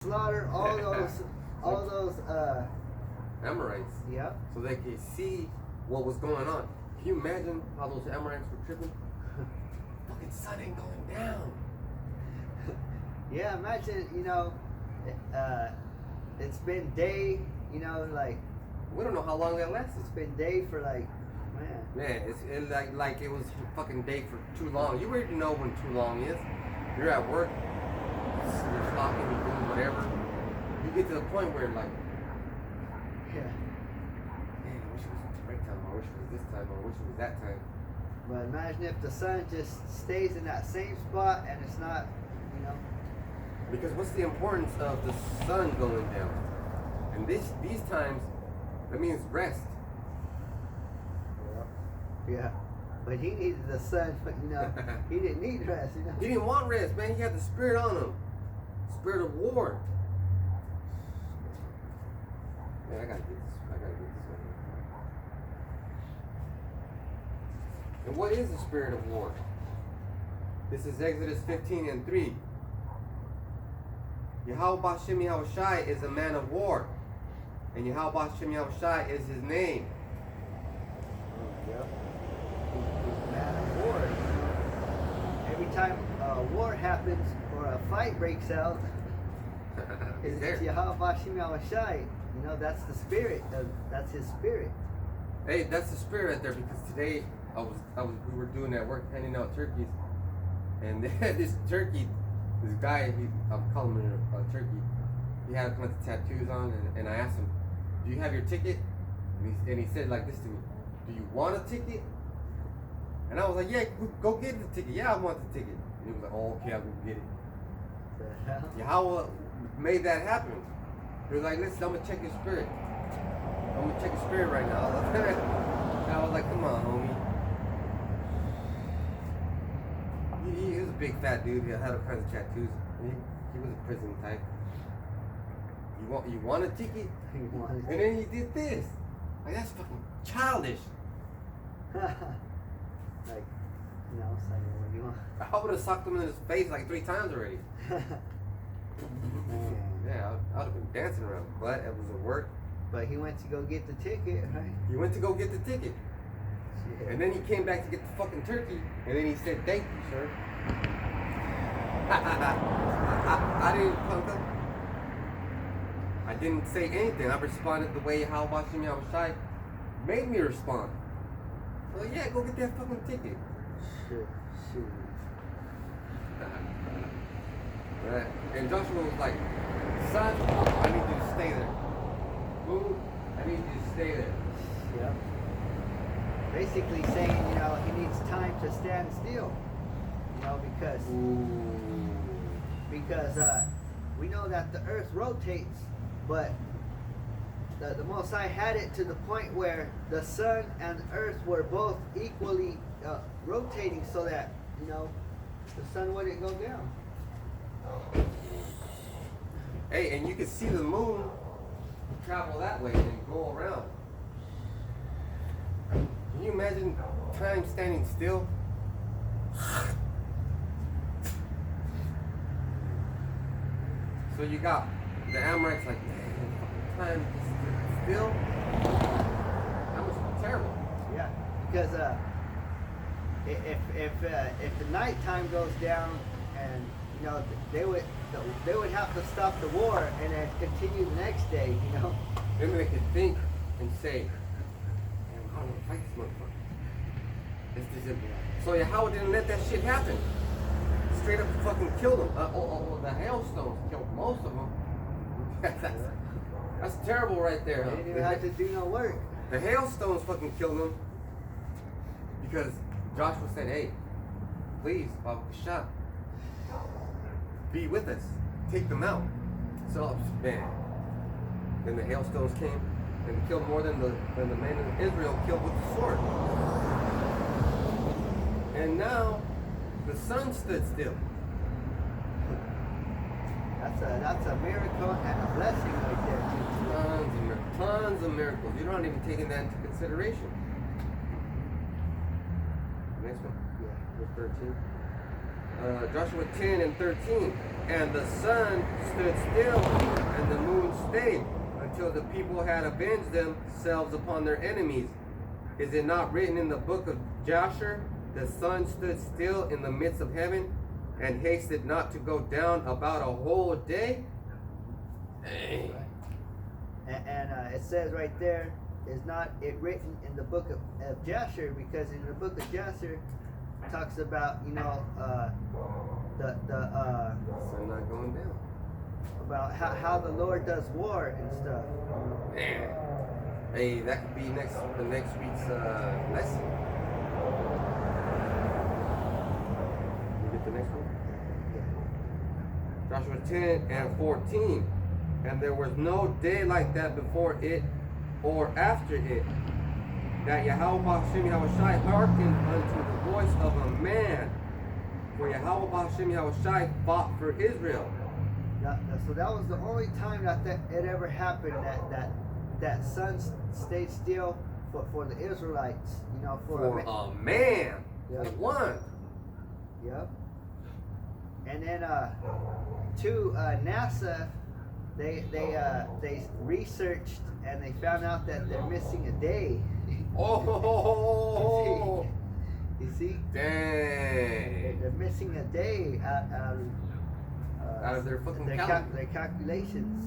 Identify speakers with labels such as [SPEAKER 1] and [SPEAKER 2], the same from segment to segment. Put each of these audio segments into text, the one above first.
[SPEAKER 1] slaughter all those
[SPEAKER 2] Amorites.
[SPEAKER 1] Yep.
[SPEAKER 2] So they could see what was going on. Can you imagine how those Amorites were tripping? Fucking sun ain't going down.
[SPEAKER 1] Yeah, imagine, it's been day, like
[SPEAKER 2] We don't know how long that lasted.
[SPEAKER 1] it's been day for like, man.
[SPEAKER 2] Man, like it was fucking day for too long. You already know when too long is. You're at work, you're stopping, you're doing whatever. You get to the point where like,
[SPEAKER 1] Yeah.
[SPEAKER 2] man, I wish it was the right time. I wish it was this time. I wish it was that time.
[SPEAKER 1] But imagine if the sun just stays in that same spot and it's not,
[SPEAKER 2] Because what's the importance of the sun going down? And these times, that means rest.
[SPEAKER 1] Yeah. But he needed the sun, but he didn't need rest,
[SPEAKER 2] He didn't want rest, man. He had the spirit on him. Spirit of war. Man, I gotta get this one. And what is the spirit of war? This is Exodus 15:3. Yahweh Bashem Yahushai is a man of war. And Yahweh Bashem Yahushai is his name.
[SPEAKER 1] Yep. He's man of war. Every time a war happens or a fight breaks out,
[SPEAKER 2] He's
[SPEAKER 1] it's
[SPEAKER 2] there.
[SPEAKER 1] Yahweh Bashim Yahushai. That's the spirit. That's his spirit.
[SPEAKER 2] Hey, that's the spirit right there, because today we were doing that work handing out turkeys, and this turkey, this guy, I'm calling him a turkey, he had a bunch of tattoos on, and I asked him, do you have your ticket? And he said like this to me, do you want a ticket? And I was like, yeah, go get the ticket. Yeah, I want the ticket. And he was like, oh, okay, I'll go get it.
[SPEAKER 1] The hell?
[SPEAKER 2] Yahweh made that happen. He was like, listen, I'm gonna check your spirit. I'm gonna check your spirit right now. And I was like, come on, homie. He was a big fat dude. He had all kinds of tattoos. He was a prison type. You want a ticket?
[SPEAKER 1] He wanted
[SPEAKER 2] And then he did this. Like, that's fucking childish.
[SPEAKER 1] like, it's like, what do you want?
[SPEAKER 2] I would have socked him in his face like 3 times already.
[SPEAKER 1] Man.
[SPEAKER 2] Yeah, I would have been dancing around. But it was a work.
[SPEAKER 1] But he went to go get the ticket, right?
[SPEAKER 2] He went to go get the ticket.
[SPEAKER 1] Shit.
[SPEAKER 2] And then he came back to get the fucking turkey. And then he said, thank you, sir. I didn't punk up. I didn't say anything. I responded the way how Bashim Yahushai made me respond. Well, yeah, go get that fucking ticket.
[SPEAKER 1] Shoot.
[SPEAKER 2] Right. And Joshua was like, son, I need you to stay there. Boo, I need you to stay there.
[SPEAKER 1] Yep. Basically saying, he needs time to stand still. Because we know that the earth rotates, but the Most High had it to the point where the sun and earth were both equally rotating, so that the sun wouldn't go down.
[SPEAKER 2] Hey, and you can see the moon travel that way and go around. Can you imagine time standing still? So you got the Amorites like, man, time is still. That must be terrible.
[SPEAKER 1] Yeah, because if the nighttime goes down, and they would have to stop the war and then continue the next day.
[SPEAKER 2] Maybe they could think and say, man, I don't want to fight this motherfucker. It's this. So Yahweh didn't let that shit happen. Straight up fucking killed them. The hailstones killed most of them. That's terrible right there.
[SPEAKER 1] They didn't even have to do no work.
[SPEAKER 2] The hailstones fucking killed them because Joshua said, hey, please, Baba Kasha, be with us. Take them out. So, man. Then the hailstones came and killed more than the men of Israel killed with the sword. And now the sun stood still.
[SPEAKER 1] That's a miracle and a blessing right there.
[SPEAKER 2] Tons of miracles. You're not even taking that into consideration. Next one.
[SPEAKER 1] Yeah.
[SPEAKER 2] Verse 13. Joshua 10 and 13. And the sun stood still, and the moon stayed, until the people had avenged themselves upon their enemies. Is it not written in the book of Jasher? The sun stood still in the midst of heaven, and hasted not to go down about a whole day? Dang.
[SPEAKER 1] And it says right there, is not it written in the book of Jasher, because in the book of Jasher it talks about, you know, the
[SPEAKER 2] Sun not going down.
[SPEAKER 1] about how the Lord does war and stuff.
[SPEAKER 2] Man. Hey, that could be the next week's lesson. You get the next one? Joshua 10 and 14. And there was no day like that before it or after it, that Yahweh Hashem Yahushai hearkened unto the voice of a man. For Yahweh Hashem Yahushai fought for Israel.
[SPEAKER 1] So that was the only time that it ever happened, that sun stayed still for the Israelites, you know,
[SPEAKER 2] For a man.
[SPEAKER 1] Yeah.
[SPEAKER 2] For one.
[SPEAKER 1] Yep. And then NASA, they researched and they found out that they're missing a day.
[SPEAKER 2] Oh,
[SPEAKER 1] You see?
[SPEAKER 2] dang.
[SPEAKER 1] They're missing a day
[SPEAKER 2] Out of their fucking
[SPEAKER 1] their
[SPEAKER 2] calendar.
[SPEAKER 1] their calculations.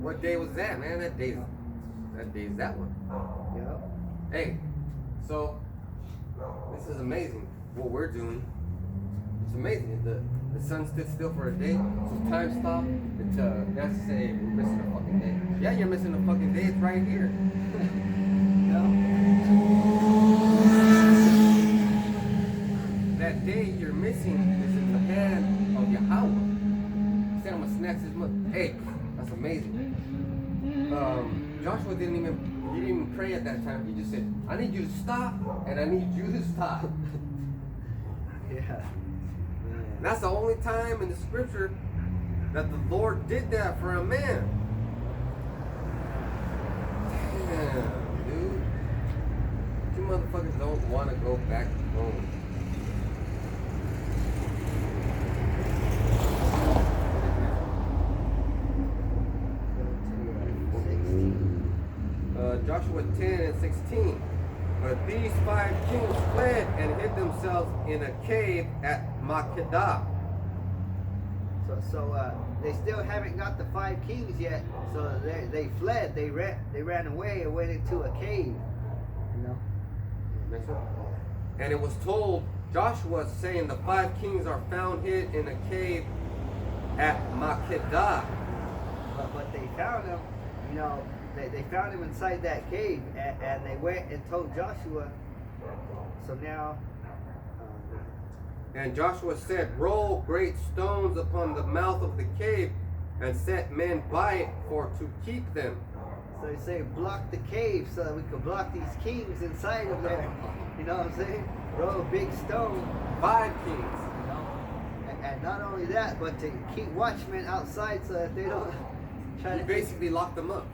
[SPEAKER 2] What day was that, man? That day's that one.
[SPEAKER 1] Yep.
[SPEAKER 2] Hey, so this is amazing what we're doing. It's amazing. The sun stood still for a day, so time stopped. That's to say we're missing a fucking day. Yeah, you're missing a fucking day. It's right here. That day you're missing is in the hand of Yahweh. He said, I'm gonna snatch his mother. Hey, that's amazing. Joshua didn't even pray at that time. He just said, I need you to stop, and I need you to stop.
[SPEAKER 1] Yeah.
[SPEAKER 2] And that's the only time in the scripture that the Lord did that for a man. Damn, dude. You motherfuckers don't want to go back home. Joshua 10 and 16. But these 5 kings fled and hid themselves in a cave at Makkedah.
[SPEAKER 1] So they still haven't got the 5 kings yet. So they fled. They ran away and went into a cave. You know.
[SPEAKER 2] Next one. And it was told Joshua, saying, the 5 kings are found hid in a cave at Makkedah.
[SPEAKER 1] But they found them. You know. They found him inside that cave, and they went and told Joshua. So now.
[SPEAKER 2] And Joshua said, roll great stones upon the mouth of the cave, and set men by it for to keep them.
[SPEAKER 1] So they say block the cave so that we can block these kings inside of there. You know what I'm saying? Roll a big stone.
[SPEAKER 2] 5 kings.
[SPEAKER 1] You know? And not only that, but to keep watchmen outside so that they don't try
[SPEAKER 2] You
[SPEAKER 1] to.
[SPEAKER 2] basically locked them up.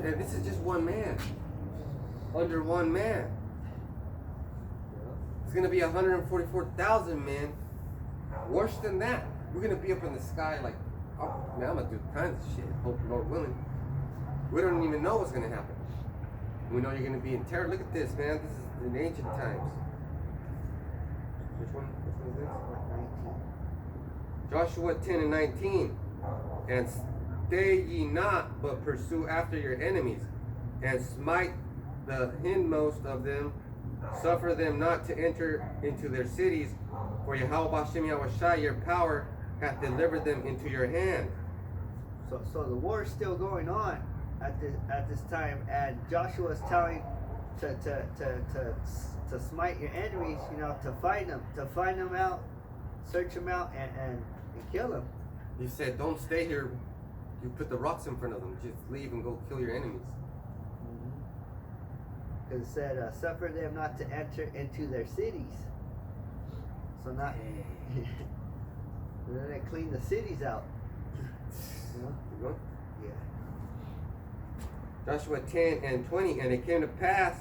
[SPEAKER 2] And this is just one man. Under one man. It's going to be 144,000 men. Worse than that. We're going to be up in the sky like, oh, man, I'm going to do kinds of shit. Hope Lord willing. We don't even know what's going to happen. We know you're going to be in terror. Look at this, man. This is in ancient times. Which one? Which one is this? Joshua 10 and 19. And stay ye not, but pursue after your enemies, and smite the hindmost of them. Suffer them not to enter into their cities, for Yahweh Hashem Yahushai, your power, hath delivered them into your hand.
[SPEAKER 1] So the war is still going on at this time, and Joshua is telling to smite your enemies. You know, to find them out, search them out, and kill them.
[SPEAKER 2] He said, don't stay here. You put the rocks in front of them. Just leave and go kill your enemies.
[SPEAKER 1] Because it said, suffer them not to enter into their cities. So not. Then they clean the cities out. You know?
[SPEAKER 2] You go?
[SPEAKER 1] Yeah.
[SPEAKER 2] Joshua 10 and 20. And it came to pass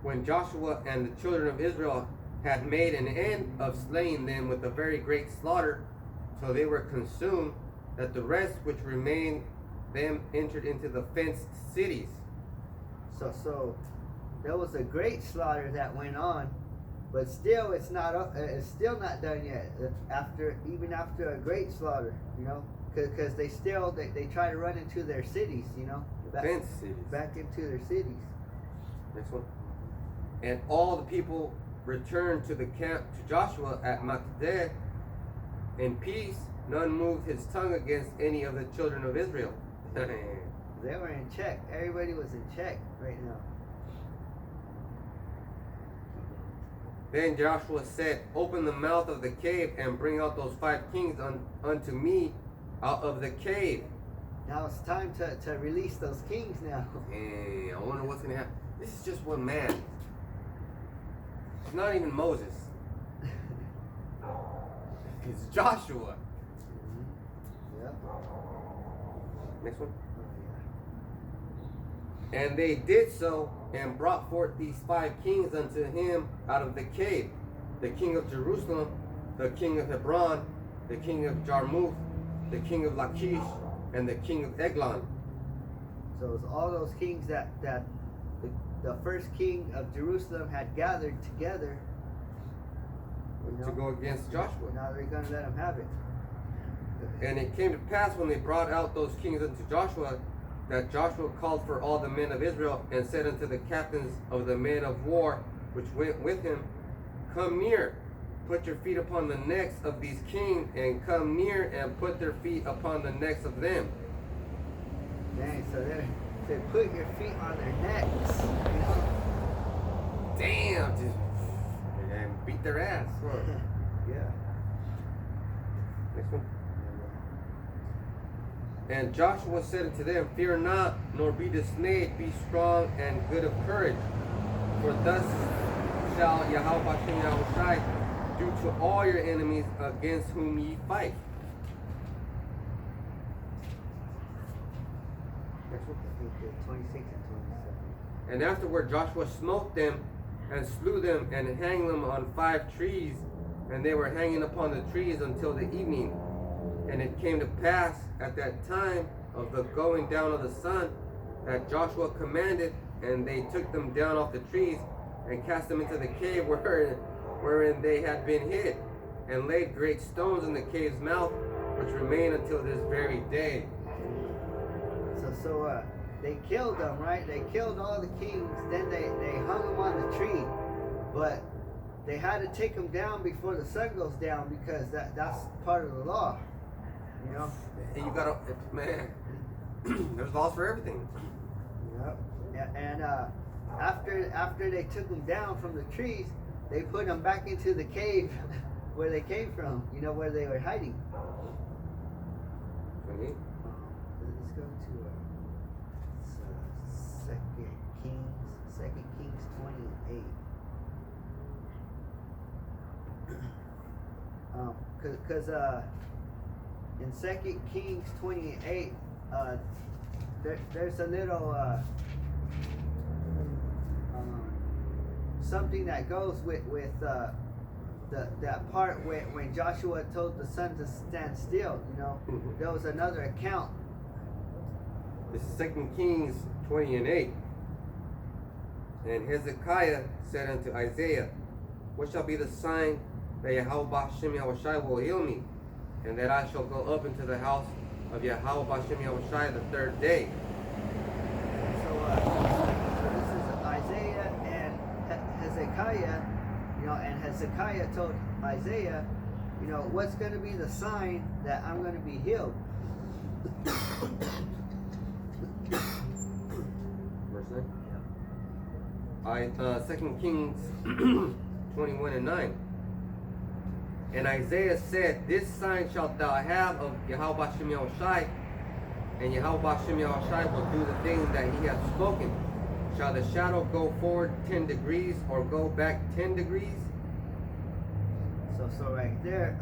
[SPEAKER 2] when Joshua and the children of Israel had made an end of slaying them with a very great slaughter, so they were consumed, that the rest which remained them entered into the fenced cities.
[SPEAKER 1] So there was a great slaughter that went on, but still it's still not done yet. Even after a great slaughter, you know, because they try to run into their cities, you know,
[SPEAKER 2] Fenced cities.
[SPEAKER 1] back into their cities.
[SPEAKER 2] Next one. And all the people returned to the camp to Joshua at Makkedah in peace. None moved his tongue against any of the children of Israel.
[SPEAKER 1] They were in check. Everybody was in check right now.
[SPEAKER 2] Then Joshua said, open the mouth of the cave and bring out those 5 kings unto me out of the cave.
[SPEAKER 1] Now it's time to release those kings now.
[SPEAKER 2] And I wonder what's going to happen. This is just one man. It's not even Moses. It's Joshua.
[SPEAKER 1] Yep.
[SPEAKER 2] Next one.
[SPEAKER 1] Oh, yeah.
[SPEAKER 2] And they did so, and brought forth these 5 kings unto him out of the cave, the king of Jerusalem, the king of Hebron, the king of Jarmuth, the king of Lachish, and the king of Eglon.
[SPEAKER 1] So it's all those kings that the first king of Jerusalem had gathered together, you know,
[SPEAKER 2] to go against Joshua.
[SPEAKER 1] Now they're going to let him have it.
[SPEAKER 2] And it came to pass when they brought out those kings unto Joshua, that Joshua called for all the men of Israel, and said unto the captains of the men of war which went with him, come near, put your feet upon the necks of these kings, and come near and put their feet upon the necks of them.
[SPEAKER 1] Dang, so they put your feet on their necks, you know.
[SPEAKER 2] Damn, just and beat their ass. Huh?
[SPEAKER 1] Yeah.
[SPEAKER 2] Next one. And Joshua said unto them, fear not, nor be dismayed, be strong and good of courage. For thus shall Yahweh Hashem Yahushai do to all your enemies against whom ye fight. Next one.
[SPEAKER 1] I think 26 and 27.
[SPEAKER 2] And afterward Joshua smote them, and slew them, and hanged them on 5 trees, and they were hanging upon the trees until the evening. And it came to pass at that time of the going down of the sun, that Joshua commanded, and they took them down off the trees, and cast them into the cave wherein they had been hid, and laid great stones in the cave's mouth, which remain until this very day.
[SPEAKER 1] So they killed them, right? They killed all the kings. Then they hung them on the tree, but they had to take them down before the sun goes down, because that's part of the law, you know.
[SPEAKER 2] And you gotta, man, there's laws for everything.
[SPEAKER 1] Yep. And after they took them down from the trees, they put them back into the cave where they came from, you know, where they were hiding.
[SPEAKER 2] 28.
[SPEAKER 1] Let's go to Second Kings 28. Because in 2 Kings 28, there's a little something that goes with that part when Joshua told the sun to stand still. You know, there was another account.
[SPEAKER 2] This is 2 Kings 20 and 8. And Hezekiah said unto Isaiah, what shall be the sign that Yahweh Hashem Yahushai will heal me, and that I shall go up into the house of Yahweh Hashem Yahushai the 3rd day?
[SPEAKER 1] So this is Isaiah and Hezekiah, you know, and Hezekiah told Isaiah, you know, what's going to be the sign that I'm going to be healed?
[SPEAKER 2] Verse 9. 2 Kings 21 and 9. And Isaiah said, this sign shalt thou have of Yahweh Hashem Yahushai, and Yahweh Hashem Yahushai will do the thing that he hath spoken. Shall the shadow go forward 10 degrees, or go back 10 degrees?
[SPEAKER 1] So right there,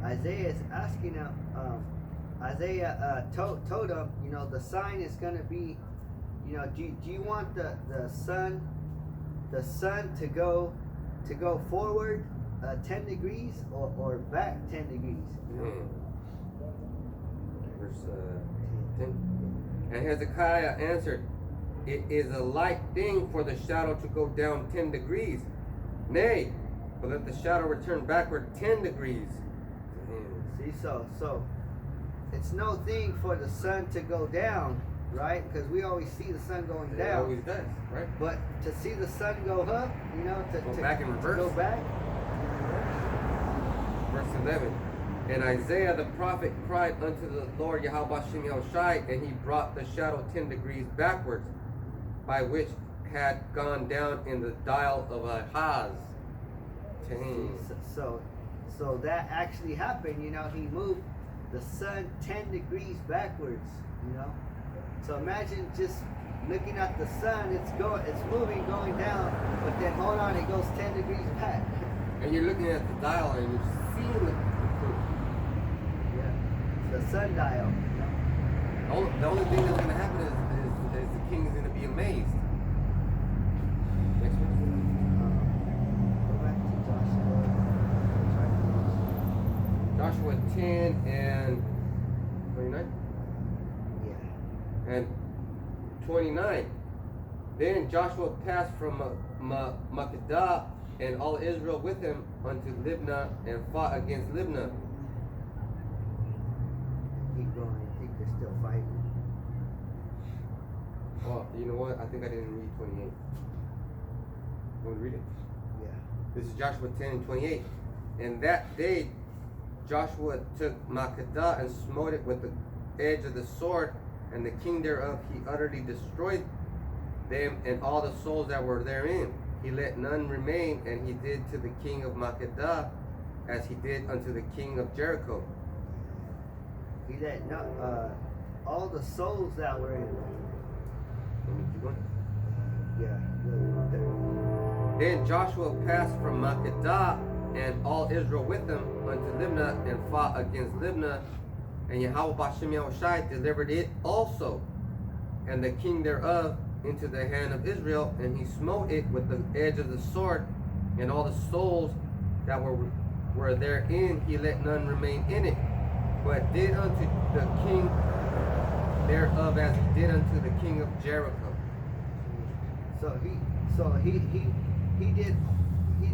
[SPEAKER 1] Isaiah is asking him, Isaiah told him, you know, the sign is going to be, you know, do you want the sun the sun to go forward 10 degrees or back 10 degrees.
[SPEAKER 2] Verse 10. And Hezekiah answered, "It is a light thing for the shadow to go down 10 degrees. Nay, but let the shadow return backward 10 degrees."
[SPEAKER 1] See, so it's no thing for the sun to go down, right? Because we always see the sun going
[SPEAKER 2] It
[SPEAKER 1] down.
[SPEAKER 2] always does, right?
[SPEAKER 1] But to see the sun go up, to
[SPEAKER 2] Go back in reverse.
[SPEAKER 1] Go back.
[SPEAKER 2] Verse 11. And Isaiah the prophet cried unto the Lord Yahweh Shem Yahushai, and he brought the shadow 10 degrees backwards, by which had gone down in the dial of Ahaz.
[SPEAKER 1] So that actually happened. He moved the sun 10 degrees backwards. So imagine just looking at the sun. It's moving, going down, but then hold on, it goes 10 degrees back.
[SPEAKER 2] And you're looking at the dial and you're seeing
[SPEAKER 1] The sundial.
[SPEAKER 2] the only thing that's going to happen is the king is going to be amazed. Next one.
[SPEAKER 1] Go back to Joshua.
[SPEAKER 2] Joshua 10 and 29.
[SPEAKER 1] Yeah.
[SPEAKER 2] And 29. Then Joshua passed from Makkedah and all Israel with him unto Libnah and fought against Libnah.
[SPEAKER 1] Keep going. I think they're still fighting.
[SPEAKER 2] Oh, you know what? I think I didn't read 28. You want to read it?
[SPEAKER 1] Yeah.
[SPEAKER 2] This is Joshua 10 and 28. And that day Joshua took Makkedah and smote it with the edge of the sword, and the king thereof he utterly destroyed them and all the souls that were therein. He let none remain, and he did to the king of Makkedah as he did unto the king of Jericho.
[SPEAKER 1] He let all the souls that were in.
[SPEAKER 2] Let me keep going.
[SPEAKER 1] Yeah.
[SPEAKER 2] Then Joshua passed from Makkedah and all Israel with him unto Libnah and fought against Libnah, and Yahweh Bashem Yahushai delivered it also, and the king thereof into the hand of Israel, and he smote it with the edge of the sword, and all the souls that were therein he let none remain in it, but did unto the king thereof as he did unto the king of Jericho.
[SPEAKER 1] So he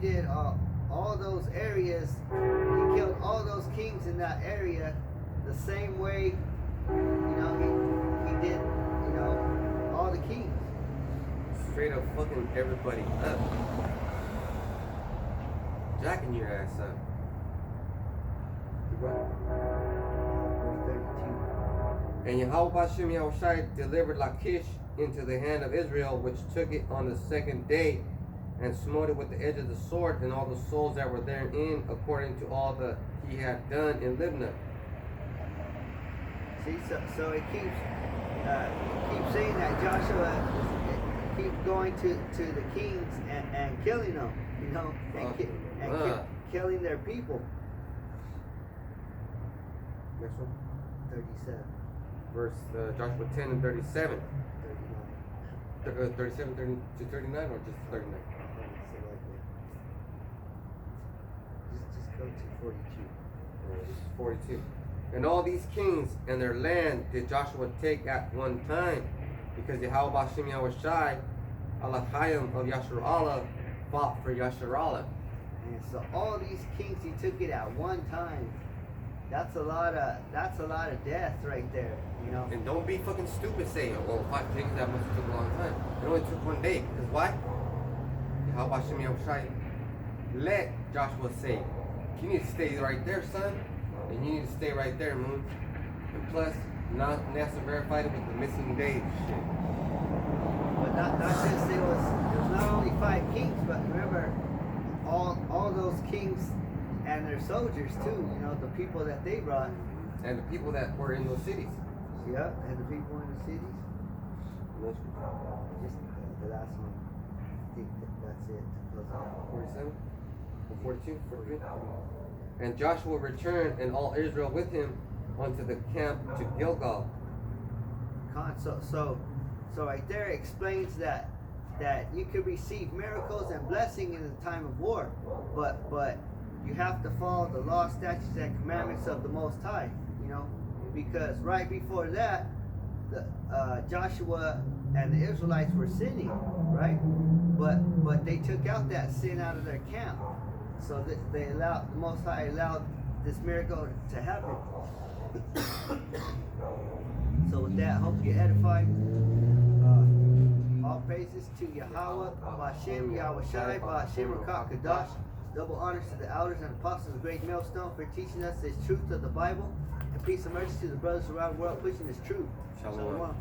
[SPEAKER 1] did all those areas. He killed all those kings in that area the same way. He did all the kings.
[SPEAKER 2] Straight up fucking everybody up. Jacking your ass up. Keep going.
[SPEAKER 1] Verse 32.
[SPEAKER 2] And Yahweh Bashem Yahushai delivered Lachish into the hand of Israel, which took it on the second day, and smote it with the edge of the sword, and all the souls that were therein, according to all that he had done in Libnah.
[SPEAKER 1] See, so it keeps saying that Joshua keeps going to the kings and killing them, killing their people.
[SPEAKER 2] Next one.
[SPEAKER 1] 37,
[SPEAKER 2] Verse Joshua 10 and 37.
[SPEAKER 1] 39.
[SPEAKER 2] 37 30 to 39 or just 39?
[SPEAKER 1] Just go to 42.
[SPEAKER 2] This is 42. And all these kings and their land did Joshua take at one time, because Yahweh Bashem Yahushai, Alachayim of Yasharallah, fought for Yasharallah.
[SPEAKER 1] And so all these kings, he took it at one time. That's a lot of death right there,
[SPEAKER 2] And don't be fucking stupid saying, well, 5 kings, that must have took a long time. It only took 1 day. Because why? Yahweh Bashem Yahushai let Joshua say, you need to stay right there, son. And you need to stay right there, Moon. And plus, NASA verified it with the missing days shit.
[SPEAKER 1] But not just it was not only 5 kings, but remember all those kings and their soldiers too. The people that they brought.
[SPEAKER 2] And the people that were in those cities.
[SPEAKER 1] Yeah, and the people in the cities.
[SPEAKER 2] Next
[SPEAKER 1] Just the last one. I think that's it.
[SPEAKER 2] 47? 42? 43? And Joshua returned, and all Israel with him, unto the camp to Gilgal.
[SPEAKER 1] So right there explains that that you could receive miracles and blessing in the time of war, but you have to follow the law, statutes, and commandments of the Most High. You know, because right before that, Joshua and the Israelites were sinning, right? But they took out that sin out of their camp, so that the Most High allowed this miracle to happen. So with that, hope you're edified. All praises to Yahweh, Ba'ashem, Yahweh Shai, Ba'ashem, Rakak Kadash. Double honors to the elders and apostles of the Great Millstone for teaching us this truth of the Bible. And peace and mercy to the brothers around the world pushing this truth.
[SPEAKER 2] Shalom.